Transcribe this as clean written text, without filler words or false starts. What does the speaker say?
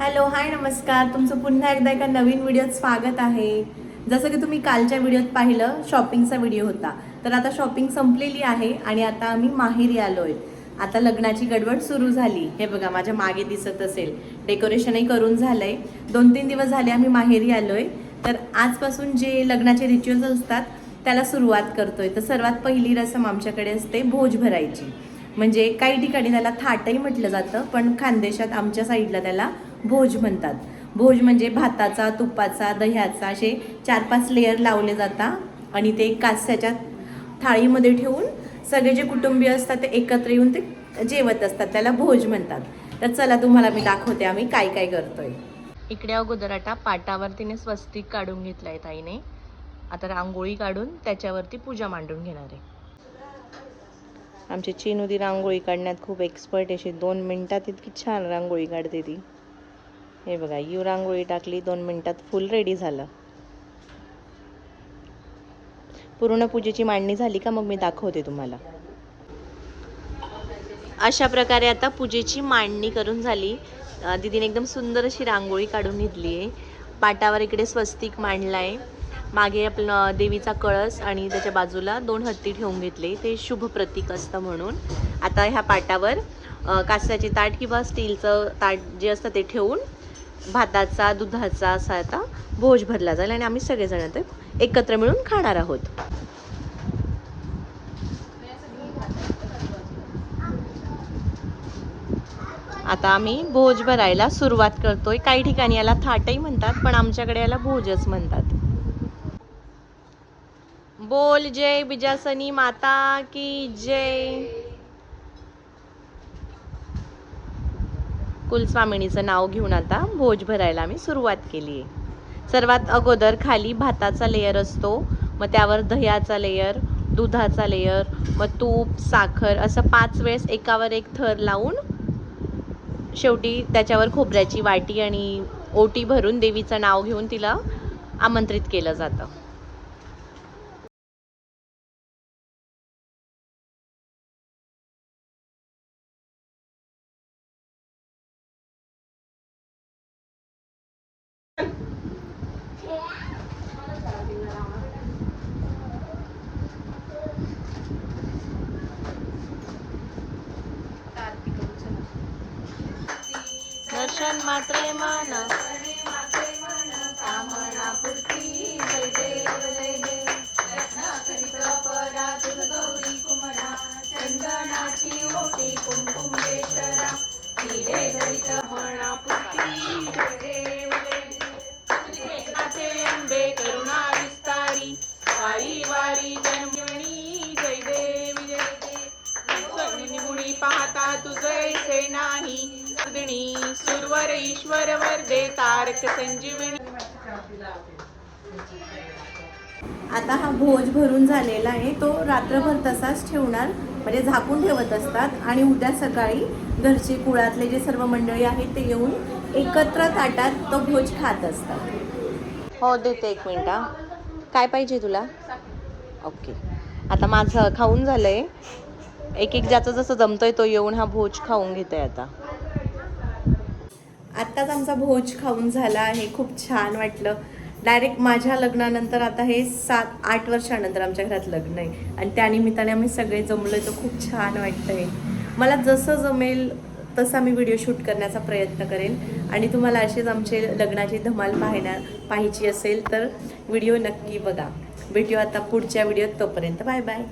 Hello hi नमस्कार, तुमचं पुन्हा एकदा एका नवीन व्हिडिओत स्वागत आहे। जसं की तुम्ही कालच्या व्हिडिओत पाहिलं, शॉपिंगचा व्हिडिओ होता। तर आता शॉपिंग संपलेली आहे आणि आता आम्ही माहेरी आलोय। आता लग्नाची गडबड सुरू झाली। हे बघा माझ्या मागे दिसत असेल, डेकोरेशनही करून झालंय। 2-3 दिवस झाले आम्ही माहेरी आलोय। तर आजपासून जे लग्नाचे रिच्युअल्स असतात त्याला सुरुवात करतोय। तर सर्वात पहिली रसम आमच्याकडे असते भोज भरायची। म्हणजे काही ठिकाणी त्याला थाटही म्हटलं जातं, पण खानदेशात आमच्या साईडला त्याला भोज म्हणतात। भोज म्हणजे भाताचा, तुपाचा, दह्याचा असे 4-5 लेयर लावले जातात आणि ते कास्याच्या थाळीमध्ये ठेवून सगळे जे कुटुंबीय असतात ते एकत्र येऊन ते जेवत असतात, त्याला भोज म्हणतात। तर चला तुम्हाला मी दाखवते आम्ही काय काय करतोय। इकडे अगोदर आता पाटावरतीने स्वस्तिक काढून घेतलाय ताईने। आता रांगोळी काढून त्याच्यावरती पूजा मांडून घेणार आहे। आमची चिनुदी रांगोळी काढण्यात खूप एक्सपर्ट आहे। 2 मिनिटात इतकी छान रांगोळी काढते ती। हे बघा, यू रांगोळी टाकली, 2 मिनिटात फुल रेडी झालं। पूर्ण पूजेची मांडणी झाली का मग मी दाखवते तुम्हाला। अशा प्रकारे आता पूजेची मांडणी करून झाली। दीदीने एकदम सुंदर अशी रांगोळी काढून घेतली आहे। पाटावर इकडे स्वस्तिक मांडलाय, मागे आपलं देवीचा कळस आणि त्याच्या बाजूला 2 हत्ती ठेवून घेतले, ते शुभ प्रतीक असतं म्हणून। आता ह्या पाटावर कास्याचे ताट किंवा स्टीलचं ताट जे असतं ते ठेवून भाताचा, दुधाचा असा आता भोज भरला जाईल आणि आम्ही सगळेजण ते एकत्र मिळून खाणार आहोत। आता आम्ही भोज भरायला सुरुवात करतोय। काही ठिकाणी याला थाटही म्हणतात, पण आमच्याकडे याला भोजच म्हणतात। बोल जय बिजासनी माता की जय। कुलस्वामिनीचं नाव घेऊन आता भोज भरायला आम्ही सुरुवात केली आहे। सर्वात अगोदर खाली भाताचा लेयर असतो, मग त्यावर दह्याचा लेयर, दुधाचा लेयर, मग तूप, साखर असं 5 वेळेस एकावर एक थर लावून शेवटी त्याच्यावर खोबऱ्याची वाटी आणि ओटी भरून देवीचं नाव घेऊन तिला आमंत्रित केलं जातं। दर्शन मात्रे मन कामना पूर्ती, जय देव जय देव। रत्नाकरित परा तुझ गौरी कुमरा, चंदनाची ओटी कुंकुमेश्वरा, हिरे धरित म्हणा पूर्ती, जय देव जय देव। नाथे अंबे करुणा विस्तारी, वारी वारी जन्मणी, जय देव जय देव। निमुणी पाहता तुझैसे नाही, सुरवर ईश्वर वरदे तारक संजीवनी। आता हा भोज भरून झालेला आहे, तो रात्रभर तसाच ठेवणार, म्हणजे झाकून ठेवत असतात आणि उद्या सकाळी घरचे कुळातले जे सर्व मंडळी आहेत ते येऊन एकत्र ताटात तो भोज खात असतात। हो देते, 1 मिनिट। काय पाहिजे तुला? ओके। आता माझं खाऊन झालंय, एक ज्याचं जसं जमतंय तो येऊन हा भोज खाऊन घेतोय। आत्ताच आमचा भोज खाऊन झाला आहे, खूप छान वाटलं। डायरेक्ट माझ्या लग्नानंतर आता हे 7-8 वर्षानंतर आमच्या घरात लग्न आहे आणि त्यानिमित्ताने आम्ही सगळे जमलोय, तर खूप छान वाटतंय। मला जसं जमेल तसा मी व्हिडिओ शूट करण्याचा प्रयत्न करेन आणि तुम्हाला असेच आमचे लग्नाची धमाल पाहायची असेल तर व्हिडिओ नक्की बघा। भेटू आता पुढच्या व्हिडिओत, तोपर्यंत बाय बाय।